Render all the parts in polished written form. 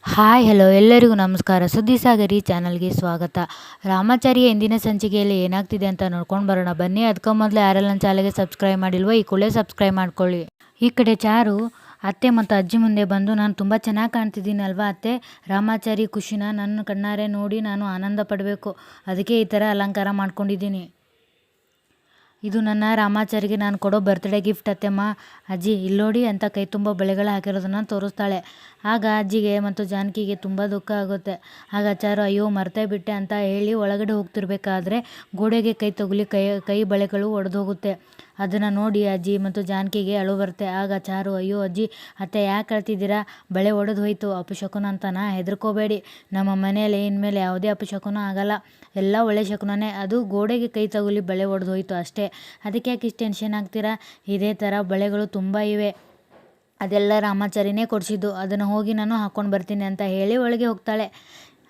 Hi hello ಎಲ್ಲರಿಗೂ ನಮಸ್ಕಾರ. ಸುದ್ದಿಸಾಗರಿ ಚಾನಲ್ಗೆ ಸ್ವಾಗತ. ರಾಮಾಚಾರಿಯ ಇಂದಿನ ಸಂಚಿಕೆಯಲ್ಲಿ ಏನಾಗ್ತಿದೆ ಅಂತ ನೋಡ್ಕೊಂಡು ಬರೋಣ ಬನ್ನಿ. ಅದಕ್ಕೂ ಮೊದಲು ಯಾರೆಲ್ಲ ನನ್ನ ಚಾನಲ್ಗೆ ಸಬ್ಸ್ಕ್ರೈಬ್ ಮಾಡಿಲ್ವೋ ಈ ಕೂಡಲೇ ಸಬ್ಸ್ಕ್ರೈಬ್ ಮಾಡ್ಕೊಳ್ಳಿ. ಈ ಕಡೆ ಚಾರು ಅತ್ತೆ ಮತ್ತು ಅಜ್ಜಿ ಮುಂದೆ ಬಂದು, ನಾನು ತುಂಬ ಚೆನ್ನಾಗಿ ಕಾಣ್ತಿದ್ದೀನಿ ಅಲ್ವಾ ಅತ್ತೆ, ರಾಮಾಚಾರಿ ಖುಷಿನ ನನ್ನ ಕಣ್ಣಾರೆ ನೋಡಿ ನಾನು ಆನಂದ ಪಡಬೇಕು, ಅದಕ್ಕೆ ಈ ಥರ ಅಲಂಕಾರ ಮಾಡ್ಕೊಂಡಿದ್ದೀನಿ. ಇದು ನನ್ನ ರಾಮಾಚಾರಿಗೆ ನಾನು ಕೊಡೋ ಬರ್ತ್ಡೇ ಗಿಫ್ಟ್ ಅತ್ತೆಮ್ಮ. ಅಜ್ಜಿ ಇಲ್ಲೋಡಿ ಅಂತ ಕೈ ತುಂಬ ಬಳೆಗಳು ಹಾಕಿರೋದನ್ನು ತೋರಿಸ್ತಾಳೆ. ಆಗ ಅಜ್ಜಿಗೆ ಮತ್ತು ಜಾನಕಿಗೆ ತುಂಬ ದುಃಖ ಆಗುತ್ತೆ. ಆಗ ಚಾರು ಅಯ್ಯೋ ಮರ್ತೇ ಬಿಟ್ಟೆ ಅಂತ ಹೇಳಿ ಒಳಗಡೆ ಹೋಗ್ತಿರ್ಬೇಕಾದ್ರೆ ಗೋಡೆಗೆ ಕೈ ತಗುಲಿ ಕೈ ಬಳೆಗಳು ಒಡೆದು ಹೋಗುತ್ತೆ. ಅದನ್ನು ನೋಡಿ ಅಜ್ಜಿ ಮತ್ತು ಜಾನಕಿಗೆ ಅಳು ಬರುತ್ತೆ. ಆಗ ಚಾರು ಅಯ್ಯೋ ಅಜ್ಜಿ ಅತ್ತೆ ಯಾಕೆ ಅಳ್ತಿದ್ದೀರಾ, ಬಳೆ ಒಡೆದು ಹೋಯ್ತು ಅಪಶಕುನ ಅಂತನಾ, ಹೆದರ್ಕೋಬೇಡಿ, ನಮ್ಮ ಮನೆಯಲ್ಲಿ ಇನ್ಮೇಲೆ ಯಾವುದೇ ಅಪಶಕುನ ಆಗಲ್ಲ, ಎಲ್ಲ ಒಳ್ಳೆ ಶಕುನನೇ, ಅದು ಗೋಡೆಗೆ ಕೈ ತಗುಲಿ ಬಳೆ ಒಡೆದು ಹೋಯ್ತು ಅಷ್ಟೇ, ಅದಕ್ಕೆ ಯಾಕೆ ಇಷ್ಟು ಟೆನ್ಷನ್ ಆಗ್ತೀರಾ, ಇದೇ ಥರ ಬಳೆಗಳು ತುಂಬ ಇವೆ, ಅದೆಲ್ಲ ರಾಮಾಚಾರಿನೇ ಕೊಡಿಸಿದ್ದು, ಅದನ್ನು ಹೋಗಿ ನಾನು ಹಾಕ್ಕೊಂಡು ಬರ್ತೀನಿ ಅಂತ ಹೇಳಿ ಒಳಗೆ ಹೋಗ್ತಾಳೆ.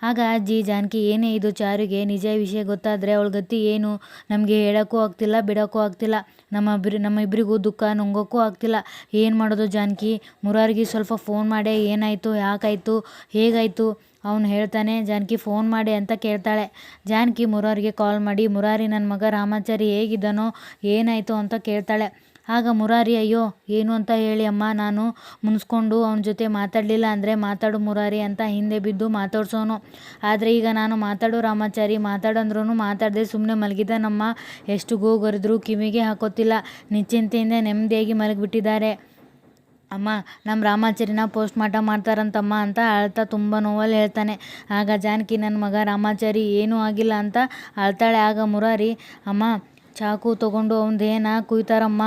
ಆಗ ಅಜ್ಜಿ ಜಾನಕಿ ಏನೇ ಇದು ಚಾರುಗೆ ನಿಜ ವಿಷಯ ಗೊತ್ತಾದರೆ ಅವಳ ಗತಿ ಏನು, ನಮಗೆ ಹೇಳೋಕ್ಕೂ ಆಗ್ತಿಲ್ಲ ಬಿಡೋಕ್ಕೂ ಆಗ್ತಿಲ್ಲ, ನಮ್ಮಿಬ್ಬರಿಗೂ ದುಃಖ ನುಂಗೋಕ್ಕೂ ಆಗ್ತಿಲ್ಲ, ಏನು ಮಾಡೋದು ಜಾನಕಿ, ಮುರಾರಿಗೆ ಸ್ವಲ್ಪ ಫೋನ್ ಮಾಡಿ ಏನಾಯಿತು ಯಾಕಾಯಿತು ಹೇಗಾಯಿತು ಅವನು ಹೇಳ್ತಾನೆ, ಜಾನಕಿ ಫೋನ್ ಮಾಡಿ ಅಂತ ಕೇಳ್ತಾಳೆ. ಜಾನಕಿ ಮುರಾರಿಗೆ ಕಾಲ್ ಮಾಡಿ ಮುರಾರಿ ನನ್ನ ಮಗ ರಾಮಾಚಾರಿ ಹೇಗಿದ್ದಾನೋ ಏನಾಯಿತು ಅಂತ ಕೇಳ್ತಾಳೆ. ಆಗ ಮುರಾರಿ ಅಯ್ಯೋ ಏನು ಅಂತ ಹೇಳಿ ಅಮ್ಮ, ನಾನು ಮುನ್ಸ್ಕೊಂಡು ಅವನ ಜೊತೆ ಮಾತಾಡಲಿಲ್ಲ ಅಂದರೆ ಮಾತಾಡು ಮುರಾರಿ ಅಂತ ಹಿಂದೆ ಬಿದ್ದು ಮಾತಾಡ್ಸೋನು, ಆದರೆ ಈಗ ನಾನು ಮಾತಾಡು ರಾಮಾಚಾರಿ ಮಾತಾಡಂದ್ರೂ ಮಾತಾಡದೆ ಸುಮ್ಮನೆ ಮಲಗಿದ್ದಾನಮ್ಮ, ಎಷ್ಟು ಗೋಗರಿದ್ರು ಕಿವಿಗೆ ಹಾಕೋತಿಲ್ಲ, ನಿಶ್ಚಿಂತೆಯಿಂದ ನೆಮ್ಮದಿಯಾಗಿ ಮಲಗಿಬಿಟ್ಟಿದ್ದಾರೆ ಅಮ್ಮ, ನಮ್ಮ ರಾಮಾಚಾರಿನ ಪೋಸ್ಟ್ ಮಾರ್ಟಮ್ ಮಾಡ್ತಾರಂತಮ್ಮ ಅಂತ ಅಳ್ತಾ ತುಂಬ ನೋವಲ್ಲಿ ಹೇಳ್ತಾನೆ. ಆಗ ಜಾನಕಿ ನನ್ನ ಮಗ ರಾಮಾಚಾರಿ ಏನೂ ಆಗಿಲ್ಲ ಅಂತ ಅಳ್ತಾಳೆ. ಆಗ ಮುರಾರಿ ಅಮ್ಮ ಚಾಕು ತೊಗೊಂಡು ಅವನ ದೇಹನ ಕುಯ್ತಾರಮ್ಮ,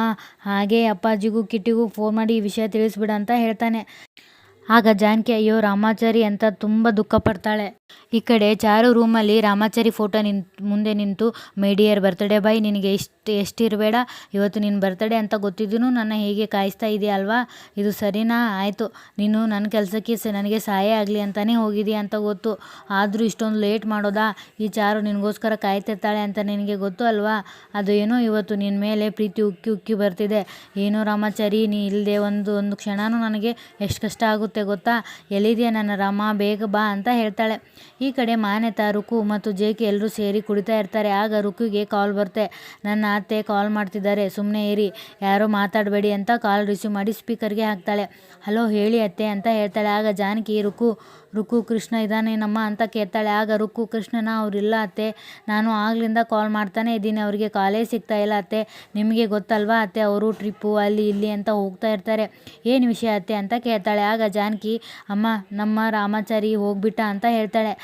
ಹಾಗೆ ಅಪ್ಪಾಜಿಗೂ ಕಿಟ್ಟಿಗೂ ಫೋನ್ ಮಾಡಿ ಈ ವಿಷಯ ತಿಳಿಸ್ಬಿಡ ಅಂತ ಹೇಳ್ತಾನೆ. ಆಗ ಜಾನಕಿ ಅಯ್ಯೋ ರಾಮಾಚಾರಿ ಅಂತ ತುಂಬ ದುಃಖ ಪಡ್ತಾಳೆ. ಈ ಕಡೆ ಚಾರು ರೂಮಲ್ಲಿ ರಾಮಾಚಾರಿ ಫೋಟೋ ಮುಂದೆ ನಿಂತು, ಮೈ ಡಿಯರ್ ಬರ್ತ್ಡೇ ಬಾಯ್, ನಿನಗೆ ಎಷ್ಟಿರಬೇಡ, ಇವತ್ತು ನಿನ್ನ ಬರ್ತ್ಡೇ ಅಂತ ಗೊತ್ತಿದ್ದೂ ನನ್ನ ಹೇಗೆ ಕಾಯಿಸ್ತಾ ಇದೆಯಾ ಅಲ್ವಾ, ಇದು ಸರಿನಾ, ಆಯಿತು ನೀನು ನನ್ನ ಕೆಲಸಕ್ಕೆ ನನಗೆ ಸಹಾಯ ಆಗಲಿ ಅಂತಲೇ ಹೋಗಿದೆಯಾ ಅಂತ ಗೊತ್ತು, ಆದರೂ ಇಷ್ಟೊಂದು ಲೇಟ್ ಮಾಡೋದಾ, ಈ ಚಾರು ನಿನಗೋಸ್ಕರ ಕಾಯ್ತಿರ್ತಾಳೆ ಅಂತ ನಿನಗೆ ಗೊತ್ತು ಅಲ್ವಾ, ಅದು ಏನೋ ಇವತ್ತು ನಿನ್ನ ಮೇಲೆ ಪ್ರೀತಿ ಉಕ್ಕಿ ಉಕ್ಕಿ ಬರ್ತಿದೆ, ಏನೋ ರಾಮಾಚಾರಿ ನೀ ಇಲ್ಲದೆ ಒಂದು ಕ್ಷಣನೂ ನನಗೆ ಎಷ್ಟು ಕಷ್ಟ ಆಗುತ್ತೆ ಗೊತ್ತಾ, ಎಲ್ಲಿದೆಯಾ ನನ್ನ ರಾಮ, ಬೇಗ ಬಾ ಅಂತ ಹೇಳ್ತಾಳೆ. ಈ ಕಡೆ ಮಾನ್ಯತಾ ರುಕು ಮತ್ತು ಜೇಕೆ ಎಲ್ಲರೂ ಸೇರಿ ಕುಡಿತಾ ಇರ್ತಾರೆ. ಆಗ ರುಕುಗೆ ಕಾಲ್ ಬರುತ್ತೆ, ನನ್ನ ಅತ್ತೆ ಕಾಲ್ ಮಾಡ್ತಿದ್ದಾರೆ ಸುಮ್ಮನೆ ಇರಿ, ಯಾರೋ ಮಾತಾಡಬೇಡಿ ಅಂತ ಕಾಲ್ ರಿಸೀವ್ ಮಾಡಿ ಸ್ಪೀಕರ್ಗೆ ಹಾಕ್ತಾಳೆ. ಹಲೋ ಹೇಳಿ ಅತ್ತೆ ಅಂತ ಹೇಳ್ತಾಳೆ. ಆಗ ಜಾನಕಿ ರುಕು ಕೃಷ್ಣ ಇದ್ದಾನೇನಮ್ಮ ಅಂತ ಕೇಳ್ತಾಳೆ. ಆಗ ರುಕು ಕೃಷ್ಣನ ಅವರಿಲ್ಲ ಅತ್ತೆ, ನಾನು ಆಗ್ಲಿಂದ ಕಾಲ್ ಮಾಡ್ತಾನೆ ಇದ್ದೀನಿ, ಅವರಿಗೆ ಕಾಲೇ ಸಿಗ್ತಾ ಇಲ್ಲ ಅತ್ತೆ, ನಿಮಗೆ ಗೊತ್ತಲ್ವಾ ಅತ್ತೆ, ಅವರು ಟ್ರಿಪ್ಪು ಅಲ್ಲಿ ಇಲ್ಲಿ ಅಂತ ಹೋಗ್ತಾ ಇರ್ತಾರೆ, ಏನು ವಿಷಯ ಅತ್ತೆ ಅಂತ ಕೇಳ್ತಾಳೆ. ಆಗ ಜಾನಕಿ ಅಮ್ಮ ನಮ್ಮ ರಾಮಾಚಾರಿ ಹೋಗ್ಬಿಟ್ಟ ಅಂತ ಹೇಳ್ತಾಳೆ.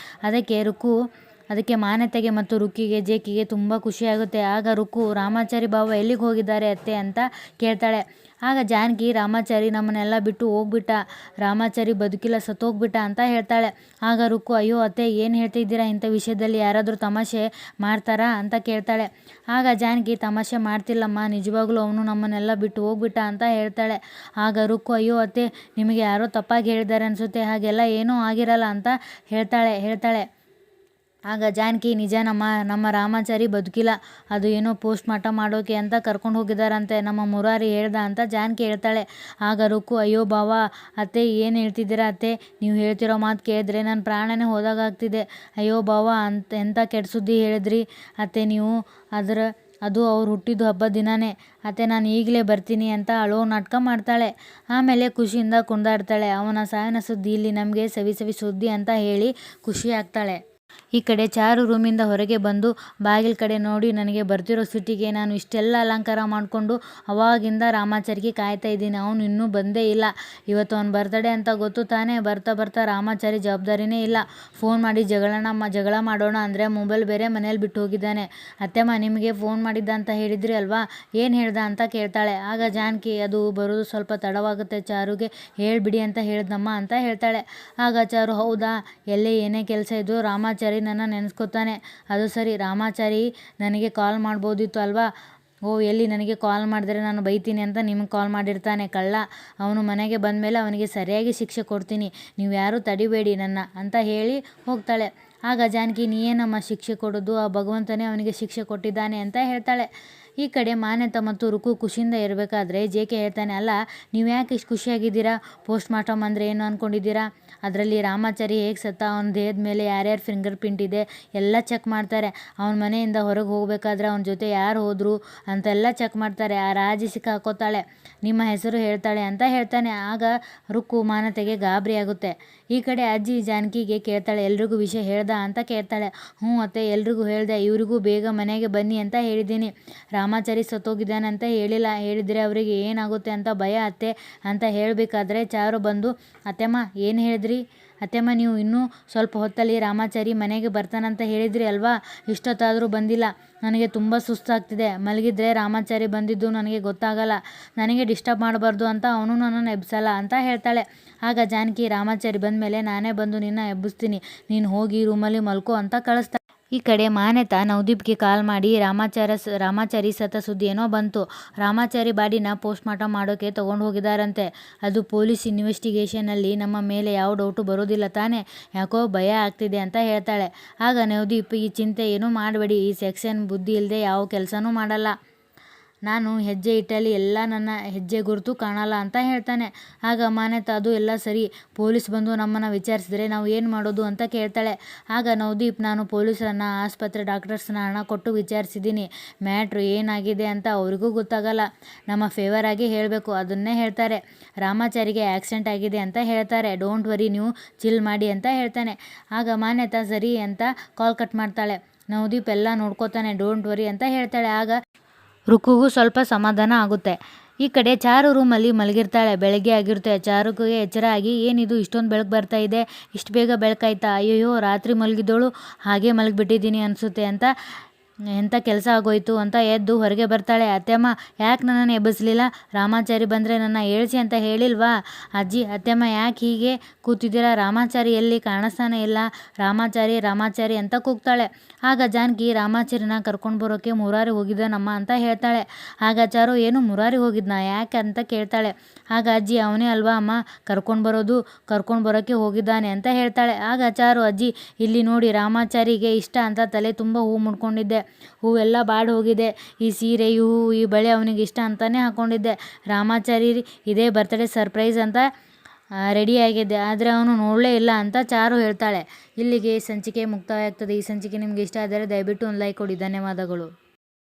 ಅದಕ್ಕೆ ಮಾನ್ಯತೆಗೆ ಮತ್ತು ರುಕ್ಕಿಗೆ ಜೇಕಿಗೆ ತುಂಬ ಖುಷಿಯಾಗುತ್ತೆ. ಆಗ ರುಕ್ಕು ರಾಮಾಚಾರಿ ಬಾವ ಎಲ್ಲಿಗೆ ಹೋಗಿದ್ದಾರೆ ಅತ್ತೆ ಅಂತ ಕೇಳ್ತಾಳೆ. ಆಗ ಜಾನಕಿ ರಾಮಾಚಾರಿ ನಮ್ಮನ್ನೆಲ್ಲ ಬಿಟ್ಟು ಹೋಗ್ಬಿಟ್ಟ, ರಾಮಾಚಾರಿ ಬದುಕಿಲ್ಲ ಸತ್ತೋಗ್ಬಿಟ್ಟ ಅಂತ ಹೇಳ್ತಾಳೆ. ಆಗ ರುಕ್ಕು ಅಯ್ಯೋ ಅತ್ತೆ ಏನು ಹೇಳ್ತಿದ್ದೀರಾ, ಇಂಥ ವಿಷಯದಲ್ಲಿ ಯಾರಾದರೂ ತಮಾಷೆ ಮಾಡ್ತಾರಾ ಅಂತ ಕೇಳ್ತಾಳೆ. ಆಗ ಜಾನಕಿ ತಮಾಷೆ ಮಾಡ್ತಿಲ್ಲಮ್ಮ, ನಿಜವಾಗ್ಲೂ ಅವನು ನಮ್ಮನ್ನೆಲ್ಲ ಬಿಟ್ಟು ಹೋಗ್ಬಿಟ್ಟ ಅಂತ ಹೇಳ್ತಾಳೆ. ಆಗ ರುಕ್ಕು ಅಯ್ಯೋ ಅತ್ತೆ ನಿಮಗೆ ಯಾರೋ ತಪ್ಪಾಗಿ ಹೇಳಿದ್ದಾರೆ ಅನಿಸುತ್ತೆ, ಹಾಗೆಲ್ಲ ಏನೂ ಆಗಿರಲ್ಲ ಅಂತ ಹೇಳ್ತಾಳೆ. ಆಗ ಜಾನಕಿ ನಮ್ಮ ರಾಮಾಚಾರಿ ಬದುಕಿಲ್ಲ, ಅದು ಏನೋ ಪೋಸ್ಟ್ ಮಾರ್ಟಮ್ ಮಾಡೋಕೆ ಅಂತ ಕರ್ಕೊಂಡು ಹೋಗಿದ್ದಾರಂತೆ, ನಮ್ಮ ಮುರಾರಿ ಹೇಳ್ದ ಅಂತ ಜಾನಕಿ ಹೇಳ್ತಾಳೆ. ಆಗ ರುಕ್ಕು ಅಯ್ಯೋ ಬಾವ ಅತ್ತೆ ಏನು ಹೇಳ್ತಿದ್ದೀರಾ ಅತ್ತೆ, ನೀವು ಹೇಳ್ತಿರೋ ಮಾತು ಕೇಳಿದ್ರೆ ನನ್ನ ಪ್ರಾಣನೇ ಹೋದಾಗಾಗ್ತಿದೆ, ಅಯ್ಯೋ ಬಾವ ಎಂಥ ಕೆಟ್ಟ ಸುದ್ದಿ ಹೇಳಿದ್ರಿ ಅತ್ತೆ ನೀವು, ಅದು ಅವ್ರು ಹುಟ್ಟಿದ್ದು ಹಬ್ಬದ ದಿನನೇ ಅತ್ತೆ, ನಾನು ಈಗಲೇ ಬರ್ತೀನಿ ಅಂತ ಅಳೋ ನಾಟಕ ಮಾಡ್ತಾಳೆ. ಆಮೇಲೆ ಖುಷಿಯಿಂದ ಕುಣಿದಾಡ್ತಾಳೆ. ಅವನ ಸಾವಿನ ಸುದ್ದಿ ಇಲ್ಲಿ ನಮಗೆ ಸವಿ ಸುದ್ದಿ ಅಂತ ಹೇಳಿ ಖುಷಿ ಆಗ್ತಾಳೆ. ಈ ಕಡೆ ಚಾರು ರೂಮಿಂದ ಹೊರಗೆ ಬಂದು ಬಾಗಿಲ ಕಡೆ ನೋಡಿ, ನನಗೆ ಬರ್ತಿರೋ ಸಿಟಿಗೆ ನಾನು ಇಷ್ಟೆಲ್ಲ ಅಲಂಕಾರ ಮಾಡಿಕೊಂಡು ಅವಾಗಿಂದ ರಾಮಾಚಾರಿಗೆ ಕಾಯ್ತಾ ಇದ್ದೀನಿ, ಅವನು ಇನ್ನೂ ಬಂದೇ ಇಲ್ಲ, ಇವತ್ತು ಅವನ ಬರ್ತ್ಡೇ ಅಂತ ಗೊತ್ತು ತಾನೇ, ಬರ್ತಾ ರಾಮಾಚಾರಿ ಜವಾಬ್ದಾರಿನೇ ಇಲ್ಲ, ಫೋನ್ ಮಾಡಿ ಜಗಳ ಮಾಡೋಣ ಅಂದರೆ ಮೊಬೈಲ್ ಬೇರೆ ಮನೇಲಿ ಬಿಟ್ಟು ಹೋಗಿದ್ದಾನೆ, ಅತ್ತೆಮ್ಮ ನಿಮಗೆ ಫೋನ್ ಮಾಡಿದ್ದ ಅಂತ ಹೇಳಿದ್ರಿ ಅಲ್ವಾ, ಏನು ಹೇಳ್ದ ಅಂತ ಕೇಳ್ತಾಳೆ. ಆಗ ಜಾನಕಿ ಅದು ಬರೋದು ಸ್ವಲ್ಪ ತಡವಾಗುತ್ತೆ, ಚಾರುಗೆ ಹೇಳ್ಬಿಡಿ ಅಂತ ಹೇಳ್ದಮ್ಮ ಅಂತ ಹೇಳ್ತಾಳೆ. ಆಗ ಚಾರು ಹೌದಾ, ಎಲ್ಲೇ ಏನೇ ಕೆಲಸ ಇದ್ದು ರಾಮಾಚಾರಿ ನನ್ನ ನೆನೆಸ್ಕೊತಾನೆ, ಅದು ಸರಿ, ರಾಮಾಚಾರಿ ನನಗೆ ಕಾಲ್ ಮಾಡ್ಬೋದಿತ್ತು ಅಲ್ವಾ, ಎಲ್ಲಿ ನನಗೆ ಕಾಲ್ ಮಾಡಿದ್ರೆ ನಾನು ಬೈತೀನಿ ಅಂತ ನಿಮಗೆ ಕಾಲ್ ಮಾಡಿರ್ತಾನೆ ಕಳ್ಳ, ಅವನು ಮನೆಗೆ ಬಂದಮೇಲೆ ಅವನಿಗೆ ಸರಿಯಾಗಿ ಶಿಕ್ಷೆ ಕೊಡ್ತೀನಿ, ನೀವು ಯಾರೂ ತಡಿಬೇಡಿ ನನ್ನ ಅಂತ ಹೇಳಿ ಹೋಗ್ತಾಳೆ. ಆಗ ಜಾನಕಿ ನೀ ಏನಮ್ಮ ಶಿಕ್ಷೆ ಕೊಡೋದು, ಆ ಭಗವಂತನೇ ಅವನಿಗೆ ಶಿಕ್ಷೆ ಕೊಟ್ಟಿದ್ದಾನೆ ಅಂತ ಹೇಳ್ತಾಳೆ. ಈ ಕಡೆ ಮಾನ್ಯತಾ ಮತ್ತು ರುಕು ಖುಷಿಯಿಂದ ಇರಬೇಕಾದ್ರೆ ಜೆ.ಕೆ ಹೇಳ್ತಾನೆ, ಅಲ್ಲ ನೀವು ಯಾಕೆ ಇಷ್ಟು ಖುಷಿಯಾಗಿದ್ದೀರಾ? ಪೋಸ್ಟ್ ಮಾರ್ಟಮ್ ಅಂದರೆ ಏನು ಅಂದ್ಕೊಂಡಿದ್ದೀರಾ? ಅದರಲ್ಲಿ ರಾಮಾಚಾರಿ ಹೇಗೆ ಸತ್ತ, ಅವನ ದೇಹದ ಮೇಲೆ ಯಾರ್ಯಾರು ಫಿಂಗರ್ ಪ್ರಿಂಟ್ ಇದೆ ಎಲ್ಲ ಚೆಕ್ ಮಾಡ್ತಾರೆ. ಅವನ ಮನೆಯಿಂದ ಹೊರಗೆ ಹೋಗ್ಬೇಕಾದ್ರೆ ಅವನ ಜೊತೆ ಯಾರು ಹೋದ್ರು ಅಂತೆಲ್ಲ ಚೆಕ್ ಮಾಡ್ತಾರೆ. ಆ ರಾಜಿ ಸಿಕ್ಕಾಕೋತಾಳೆ, ನಿಮ್ಮ ಹೆಸರು ಹೇಳ್ತಾಳೆ ಅಂತ ಹೇಳ್ತಾನೆ. ಆಗ ರುಕ್ಕು ಮಾನ್ಯತೆಗೆ ಗಾಬರಿ ಆಗುತ್ತೆ. ಈ ಕಡೆ ಅಜ್ಜಿ ಜಾನಕಿಗೆ ಕೇಳ್ತಾಳೆ, ಎಲ್ರಿಗೂ ವಿಷಯ ಹೇಳ್ದ ಅಂತ ಕೇಳ್ತಾಳೆ. ಹ್ಞೂ ಅತ್ತೆ, ಎಲ್ರಿಗೂ ಹೇಳ್ದೆ, ಇವರಿಗೂ ಬೇಗ ಮನೆಗೆ ಬನ್ನಿ ಅಂತ ಹೇಳಿದ್ದೀನಿ. ರಾಮಾಚಾರಿ ಸತ್ತೋಗಿದ್ದಾನೆ ಅಂತ ಹೇಳಿಲ್ಲ, ಹೇಳಿದರೆ ಅವರಿಗೆ ಏನಾಗುತ್ತೆ ಅಂತ ಭಯ ಅತ್ತೆ ಅಂತ ಹೇಳಬೇಕಾದ್ರೆ ಚಾರು ಬಂದು, ಅತ್ತೆಮ್ಮ ಏನು ಹೇಳಿದ್ರಿ ಅತ್ತೆಮ್ಮ, ನೀವು ಇನ್ನೂ ಸ್ವಲ್ಪ ಹೊತ್ತಲ್ಲಿ ರಾಮಾಚಾರಿ ಮನೆಗೆ ಬರ್ತಾನಂತ ಹೇಳಿದ್ರಿ ಅಲ್ವಾ? ಇಷ್ಟೊತ್ತಾದರೂ ಬಂದಿಲ್ಲ. ನನಗೆ ತುಂಬ ಸುಸ್ತಾಗ್ತಿದೆ. ಮಲಗಿದ್ರೆ ರಾಮಾಚಾರಿ ಬಂದಿದ್ದು ನನಗೆ ಗೊತ್ತಾಗಲ್ಲ. ನನಗೆ ಡಿಸ್ಟರ್ಬ್ ಮಾಡಬಾರ್ದು ಅಂತ ಅವನು ನನ್ನನ್ನು ಎಬ್ಸಲ್ಲ ಅಂತ ಹೇಳ್ತಾಳೆ. ಆಗ ಜಾನಕಿ, ರಾಮಾಚಾರಿ ಬಂದಮೇಲೆ ನಾನೇ ಬಂದು ನಿನ್ನ ಎಬ್ಬಿಸ್ತೀನಿ, ನೀನು ಹೋಗಿ ರೂಮಲ್ಲಿ ಮಲ್ಕೋ ಅಂತ ಕಳಿಸ್ತಾಳೆ. ಈ ಕಡೆ ಮಾನ್ಯತಾ ನವದೀಪ್ಗೆ ಕಾಲ್ ಮಾಡಿ ರಾಮಾಚಾರಿ ಸತ್ತ ಸುದ್ದಿ ಏನೋ ಬಂತು. ರಾಮಾಚಾರಿ ಬಾಡಿನ ಪೋಸ್ಟ್ ಮಾರ್ಟಮ್ ಮಾಡೋಕೆ ತಗೊಂಡು ಹೋಗಿದ್ದಾರಂತೆ. ಅದು ಪೊಲೀಸ್ ಇನ್ವೆಸ್ಟಿಗೇಷನಲ್ಲಿ ನಮ್ಮ ಮೇಲೆ ಯಾವ ಡೌಟು ಬರೋದಿಲ್ಲ ತಾನೇ, ಯಾಕೋ ಭಯ ಆಗ್ತಿದೆ ಅಂತ ಹೇಳ್ತಾಳೆ. ಆಗ ನವದೀಪ್, ಈ ಚಿಂತೆ ಏನೂ ಮಾಡಬೇಡಿ, ಈ ಸೆಕ್ಷನ್ ಬುದ್ಧಿ ಇಲ್ಲದೆ ಯಾವ ಕೆಲಸನೂ ಮಾಡಲ್ಲ. ನಾನು ಹೆಜ್ಜೆ ಇಟ್ಟಲ್ಲಿ ಎಲ್ಲ ನನ್ನ ಹೆಜ್ಜೆ ಗುರುತು ಕಾಣಲ್ಲ ಅಂತ ಹೇಳ್ತಾನೆ. ಆಗ ಮಾನ್ಯತಾ, ಅದು ಎಲ್ಲ ಸರಿ, ಪೊಲೀಸ್ ಬಂದು ನಮ್ಮನ್ನು ವಿಚಾರಿಸಿದ್ರೆ ನಾವು ಏನು ಮಾಡೋದು ಅಂತ ಕೇಳ್ತಾಳೆ. ಆಗ ನವದೀಪ್, ನಾನು ಪೊಲೀಸರನ್ನ, ಆಸ್ಪತ್ರೆ ಡಾಕ್ಟರ್ಸ್ನ ಹಣ ಕೊಟ್ಟು ವಿಚಾರಿಸಿದ್ದೀನಿ. ಮ್ಯಾಟ್ರು ಏನಾಗಿದೆ ಅಂತ ಅವರಿಗೂ ಗೊತ್ತಾಗಲ್ಲ. ನಮ್ಮ ಫೇವರ್ ಆಗಿ ಹೇಳಬೇಕು, ಅದನ್ನೇ ಹೇಳ್ತಾರೆ. ರಾಮಾಚಾರಿಗೆ ಆಕ್ಸಿಡೆಂಟ್ ಆಗಿದೆ ಅಂತ ಹೇಳ್ತಾರೆ. ಡೋಂಟ್ ವರಿ, ನೀವು ಚಿಲ್ ಮಾಡಿ ಅಂತ ಹೇಳ್ತಾನೆ. ಆಗ ಮಾನ್ಯತಾ ಸರಿ ಅಂತ ಕಾಲ್ ಕಟ್ ಮಾಡ್ತಾಳೆ. ನವದೀಪ್ ಎಲ್ಲ ನೋಡ್ಕೋತಾನೆ, ಡೋಂಟ್ ವರಿ ಅಂತ ಹೇಳ್ತಾಳೆ. ಆಗ ರುಕ್ಕುಗೂ ಸ್ವಲ್ಪ ಸಮಾಧಾನ ಆಗುತ್ತೆ. ಈ ಕಡೆ ಚಾರು ರೂಮಲ್ಲಿ ಮಲಗಿರ್ತಾಳೆ. ಬೆಳಗ್ಗೆ ಆಗಿರುತ್ತೆ. ಚಾರುಗೆ ಎಚ್ಚರ ಆಗಿ, ಏನಿದು ಇಷ್ಟೊಂದು ಬೆಳಕು ಬರ್ತಾ ಇದೆ, ಇಷ್ಟು ಬೇಗ ಬೆಳಕಾಯ್ತಾ? ಅಯ್ಯಯ್ಯೋ, ರಾತ್ರಿ ಮಲಗಿದ್ದೋಳು ಹಾಗೆ ಮಲಗಿಬಿಟ್ಟಿದ್ದೀನಿ ಅನಿಸುತ್ತೆ ಅಂತ, ಎಂಥ ಕೆಲಸ ಆಗೋಯ್ತು ಅಂತ ಎದ್ದು ಹೊರಗೆ ಬರ್ತಾಳೆ. ಅತ್ತೆಮ್ಮ, ಯಾಕೆ ನನ್ನನ್ನು ಎಬ್ಬಿಸ್ಲಿಲ್ಲ? ರಾಮಾಚಾರಿ ಬಂದರೆ ನನ್ನ ಏಳಿಸಿ ಅಂತ ಹೇಳಿಲ್ವಾ? ಅಜ್ಜಿ, ಅತ್ತೆಮ್ಮ ಯಾಕೆ ಹೀಗೆ ಕೂತಿದ್ದೀರಾ? ರಾಮಾಚಾರಿ ಎಲ್ಲಿ ಕಾಣಿಸ್ತಾನೆ ಇಲ್ಲ? ರಾಮಾಚಾರಿ ರಾಮಾಚಾರಿ ಅಂತ ಕೂಗ್ತಾಳೆ. ಆಗ ಜಾನಕಿ, ರಾಮಾಚಾರಿನ ಕರ್ಕೊಂಡು ಬರೋಕ್ಕೆ ಮುರಾರಿ ಹೋಗಿದ್ದಾನಮ್ಮ ಅಂತ ಹೇಳ್ತಾಳೆ. ಆಗ ಚಾರು, ಏನು ಮುರಾರಿ ಹೋಗಿದ್ನಾ, ಯಾಕೆ ಅಂತ ಕೇಳ್ತಾಳೆ. ಆಗ ಅಜ್ಜಿ, ಅವನೇ ಅಲ್ವಾ ಅಮ್ಮ ಕರ್ಕೊಂಡು ಬರೋಕ್ಕೆ ಹೋಗಿದ್ದಾನೆ ಅಂತ ಹೇಳ್ತಾಳೆ. ಆಗ ಚಾರು, ಅಜ್ಜಿ ಇಲ್ಲಿ ನೋಡಿ, ರಾಮಾಚಾರಿಗೆ ಇಷ್ಟ ಅಂತ ತಲೆ ತುಂಬ ಹೂ ಮುಡ್ಕೊಂಡಿದ್ದೆ, ಹೂವೆಲ್ಲ ಬಾಡಿ ಹೋಗಿದೆ. ಈ ಸೀರೆ, ಈ ಹೂವು, ಈ ಬಳೆ ಅವನಿಗೆ ಇಷ್ಟ ಅಂತಾನೆ ಹಾಕ್ಕೊಂಡಿದ್ದೆ. ರಾಮಾಚಾರಿ ಇದೇ ಬರ್ತ್ಡೇ ಸರ್ಪ್ರೈಸ್ ಅಂತ ರೆಡಿಯಾಗಿದ್ದೆ, ಆದರೆ ಅವನು ನೋಡಲೇ ಇಲ್ಲ ಅಂತ ಚಾರು ಹೇಳ್ತಾಳೆ. ಇಲ್ಲಿಗೆ ಸಂಚಿಕೆ ಮುಕ್ತಾಯ ಆಗ್ತದೆ. ಈ ಸಂಚಿಕೆ ನಿಮಗೆ ಇಷ್ಟ ಆದರೆ ದಯವಿಟ್ಟು ಒಂದು ಲೈಕ್ ಕೊಡಿ. ಧನ್ಯವಾದಗಳು.